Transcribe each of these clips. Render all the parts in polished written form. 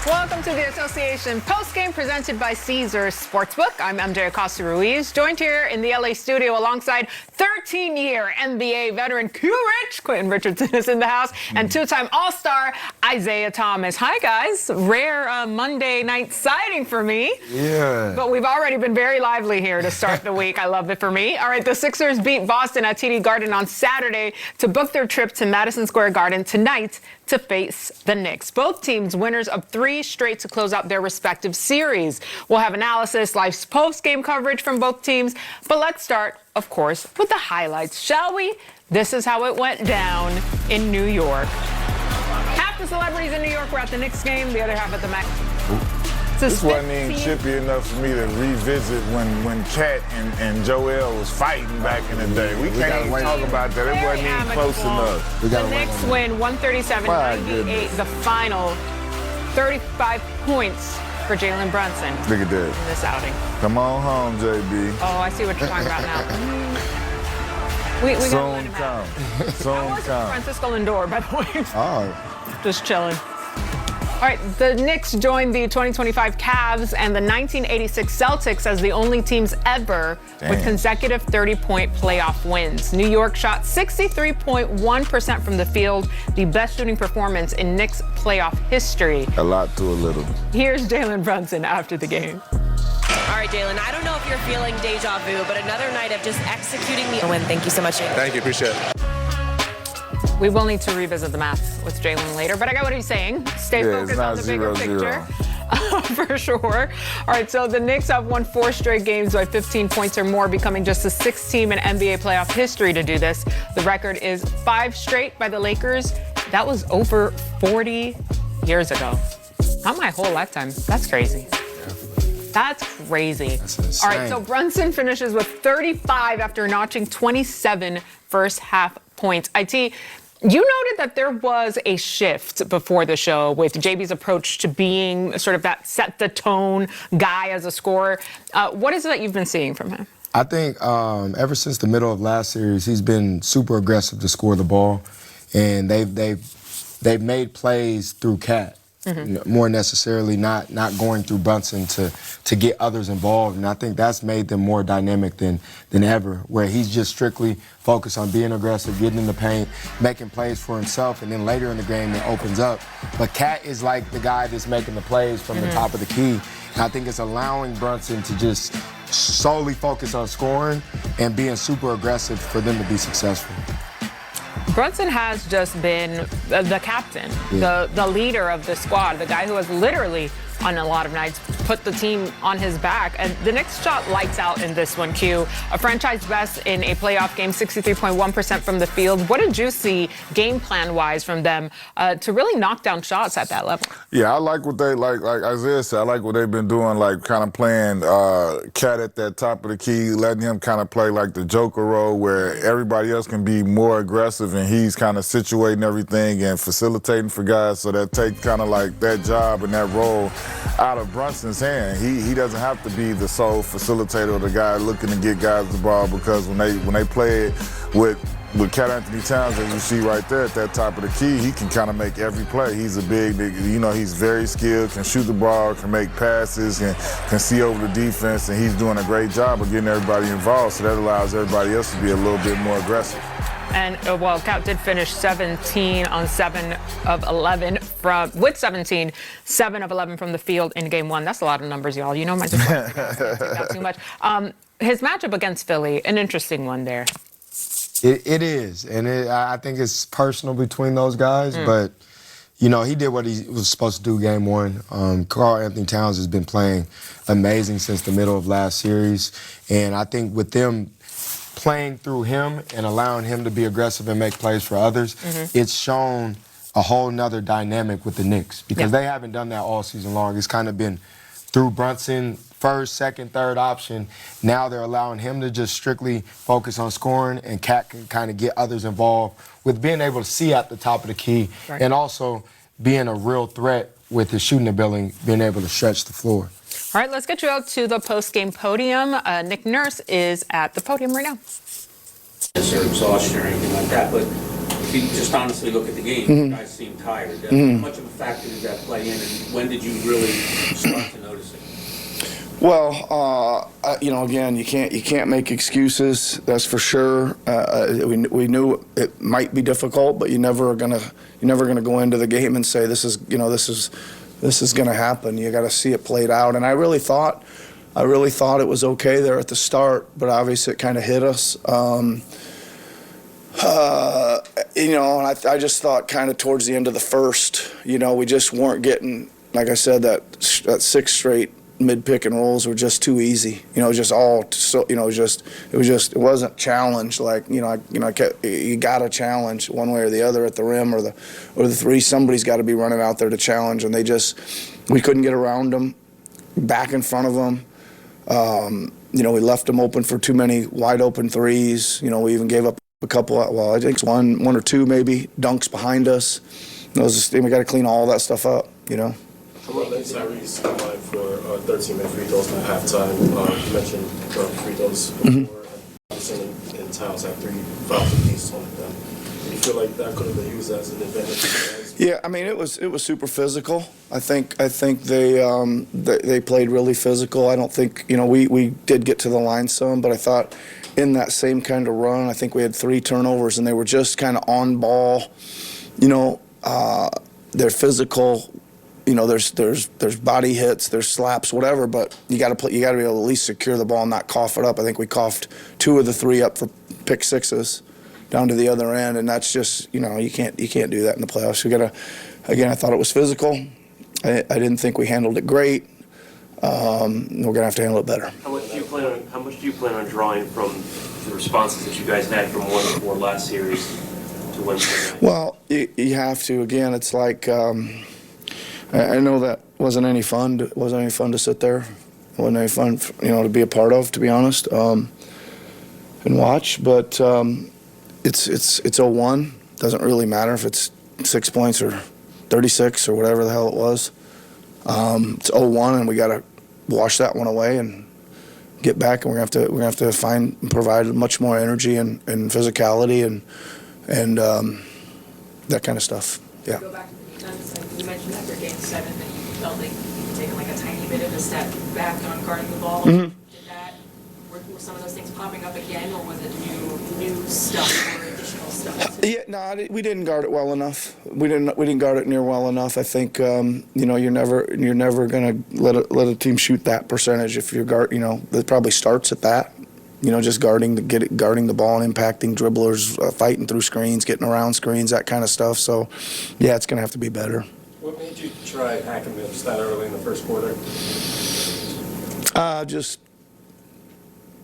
Welcome to the Association Postgame presented by Caesars Sportsbook. I'm MJ Acosta-Ruiz, joined here in the LA studio alongside 13-year NBA veteran Q-Rich. Quentin Richardson is in the house, and two-time All-Star Isaiah Thomas. Hi, guys. Rare Monday night sighting for me. Yeah. But we've already been very lively here to start the week. I love it for me. All right, the Sixers beat Boston at TD Garden on Saturday to book their trip to Madison Square Garden tonight to face the Knicks. Both teams winners of 3 straight to close out their respective series. We'll have analysis, live post-game coverage from both teams. But let's start, of course, with the highlights, shall we? This is how it went down in New York. Half the celebrities in New York were at the Knicks game, the other half at the Met. This wasn't even chippy enough for me to revisit when Cat and Joel was fighting back in the day. We can't even talk about that. It wasn't even close enough. The Knicks win 137-98, the final. 35 points for Jalen Brunson. Look at that. In this outing. Come on home, JB. Oh, I see what you're talking about now. We Soon come. Soon come. Francisco Lindor, by the way. Oh. Just chilling. All right, the Knicks joined the 2025 Cavs and the 1986 Celtics as the only teams ever with consecutive 30-point playoff wins. New York shot 63.1% from the field, the best shooting performance in Knicks playoff history. A lot to a little. Here's Jalen Brunson after the game. All right, Jalen, I don't know if you're feeling deja vu, but another night of just executing the win. Thank you so much, Jalen. Thank you, appreciate it. We will need to revisit the math with Jalen later, but I got what he's saying. Stay focused on the bigger picture. For sure. All right, so the Knicks have won 4 straight games by 15 points or more, becoming just the 6th team in NBA playoff history to do this. The record is 5 straight by the Lakers. That was over 40 years ago. Not my whole lifetime. That's crazy. That's crazy. That's insane. All right, so Brunson finishes with 35 after notching 27 first half points. IT, you noted that there was a shift before the show with JB's approach to being sort of that set the tone guy as a scorer. What is it that you've been seeing from him? I think ever since the middle of last series, he's been super aggressive to score the ball, and they've made plays through Cat. More necessarily not going through Brunson to get others involved. And I think that's made them more dynamic than ever, where he's just strictly focused on being aggressive, getting in the paint, making plays for himself, and then later in the game it opens up. But Cat is like the guy that's making the plays from the top of the key. And I think it's allowing Brunson to just solely focus on scoring and being super aggressive for them to be successful. Brunson has just been the captain, the leader of the squad, the guy who has literally, on a lot of nights, put the team on his back. And the Knicks shot lights out in this one, Q. A franchise best in a playoff game, 63.1% from the field. What did you see game plan-wise from them to really knock down shots at that level? Yeah, I like what they, like Isaiah said, I like what they've been doing, like kind of playing Cat at that top of the key, letting him kind of play like the Joker role where everybody else can be more aggressive and he's kind of situating everything and facilitating for guys, so that take kind of like that job and that role out of Brunson's hand. He doesn't have to be the sole facilitator or the guy looking to get guys the ball, because when they play it with Cat Anthony Towns, as you see right there at that top of the key, he can kind of make every play. He's a big, he's very skilled, can shoot the ball, can make passes, and can see over the defense, and he's doing a great job of getting everybody involved, so that allows everybody else to be a little bit more aggressive. And while Cat did finish 17 on 7 of 11 with 17, 7 of 11 from the field in game 1. That's a lot of numbers, y'all. You know, my not too much. His matchup against Philly, an interesting one there. It is, and I think it's personal between those guys, but he did what he was supposed to do game 1. Karl Anthony Towns has been playing amazing since the middle of last series, and I think with them playing through him and allowing him to be aggressive and make plays for others, it's shown a whole nother dynamic with the Knicks, because they haven't done that all season long. It's kind of been through Brunson, first, second, third option. Now they're allowing him to just strictly focus on scoring, and Cat can kind of get others involved with being able to see at the top of the key, and also being a real threat with his shooting ability, being able to stretch the floor. All right, let's get you out to the post-game podium. Nick Nurse is at the podium right now. Exhaustion or anything like that, but if you just honestly look at the game, you guys seem tired. How much of a factor did that play in, and when did you really start to notice it? Well, again, you can't make excuses. That's for sure. We knew it might be difficult, but you're never gonna go into the game and say this is gonna happen. You got to see it played out. And I really thought it was okay there at the start, but obviously it kind of hit us. And I just thought kind of towards the end of the first, we just weren't getting, like I said, that 6 straight mid pick and rolls were just too easy. It wasn't challenged like, you got to challenge one way or the other at the rim or the 3. Somebody's got to be running out there to challenge, and we couldn't get around them, back in front of them. We left them open for too many wide open threes. We even gave up a couple, I think it's one or two maybe dunks behind us. We got to clean all that stuff up, How about Tyrese combined for 13-minute free throws at halftime? You mentioned free throws before, and in Towns had 3 fouls apiece on them. Do you feel like that could have been used as an advantage? Yeah, I mean it was super physical. I think they played really physical. I don't think we did get to the line some, but I thought in that same kind of run, I think we had 3 turnovers, and they were just kind of on ball. They're physical. There's body hits, there's slaps, whatever, but you got to be able to at least secure the ball and not cough it up. I think we coughed 2 of the 3 up for pick sixes down to the other end, and that's just you can't do that in the playoffs. I thought it was physical. I didn't think we handled it great. We're gonna have to handle it better. How much do you plan on drawing from the responses that you guys had from 1-4 last series to win tonight? Well, you have to. Again, it's like I know that wasn't any fun. It wasn't any fun to sit there. It wasn't any fun, to be a part of, to be honest, and watch. But it's 0-1. Doesn't really matter if it's 6 points or 36 or whatever the hell it was. It's 0-1, and we got to wash that one away and get back. And we're gonna have to find and provide much more energy and physicality and that kind of stuff. Yeah. Go back to the defense. You mentioned after Game 7 that you felt like you'd taken like a tiny bit of a step back on guarding the ball. Did that? Were some of those things popping up again, or was it new stuff or additional stuff? We didn't guard it well enough. We didn't guard it near well enough. I think you're never gonna let a team shoot that percentage if you're guard. It probably starts at that. Just guarding the ball and impacting dribblers, fighting through screens, getting around screens, that kind of stuff. So, yeah, it's gonna have to be better. What made you try hacking Mims that early in the first quarter? Just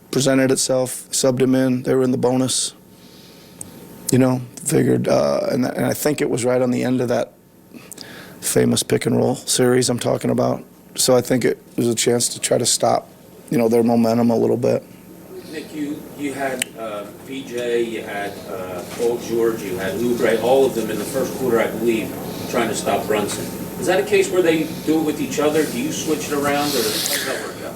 presented itself, subbed him in. They were in the bonus. Figured, and I think it was right on the end of that famous pick and roll series I'm talking about. So I think it was a chance to try to stop, their momentum a little bit. Nick, you had PJ, you had Paul George, you had Oubre, all of them in the first quarter, I believe, trying to stop Brunson. Is that a case where they do it with each other? Do you switch it around, or how does that work out?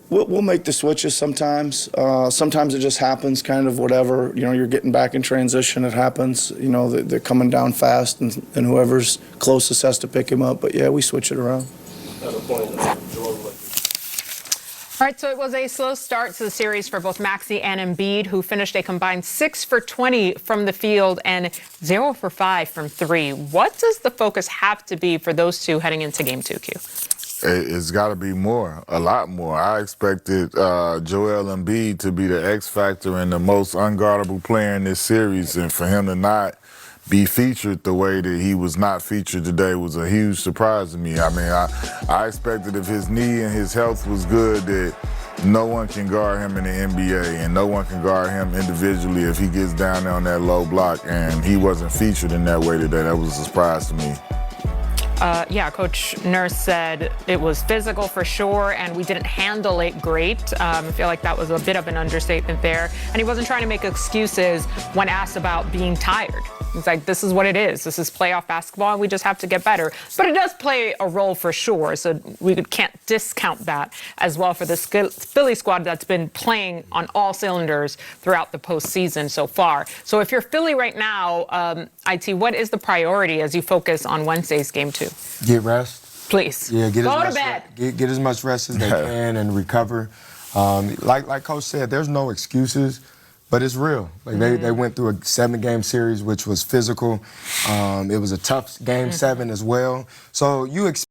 We'll make the switches sometimes. Sometimes it just happens, kind of whatever. You're getting back in transition, it happens. They're coming down fast, and whoever's closest has to pick him up. But, yeah, we switch it around. All right, so it was a slow start to the series for both Maxey and Embiid, who finished a combined 6 for 20 from the field and 0 for 5 from 3. What does the focus have to be for those two heading into Game 2, Q? It's got to be more, a lot more. I expected Joel Embiid to be the X factor and the most unguardable player in this series, and for him to not be featured the way that he was not featured today was a huge surprise to me. I expected if his knee and his health was good that no one can guard him in the NBA and no one can guard him individually if he gets down there on that low block, and he wasn't featured in that way today. That was a surprise to me. Coach Nurse said it was physical for sure, and we didn't handle it great. I feel like that was a bit of an understatement there. And he wasn't trying to make excuses when asked about being tired. It's like, this is what it is. This is playoff basketball, and we just have to get better. But it does play a role for sure, so we can't discount that as well for this Philly squad that's been playing on all cylinders throughout the postseason so far. So if you're Philly right now, IT, what is the priority as you focus on Wednesday's game 2? Get rest. Please. Yeah, go to bed. Get as much rest as they can and recover. Like Coach said, there's no excuses, but it's real. Like they went through a 7-game series, which was physical. It was a tough game 7 as well. So you expect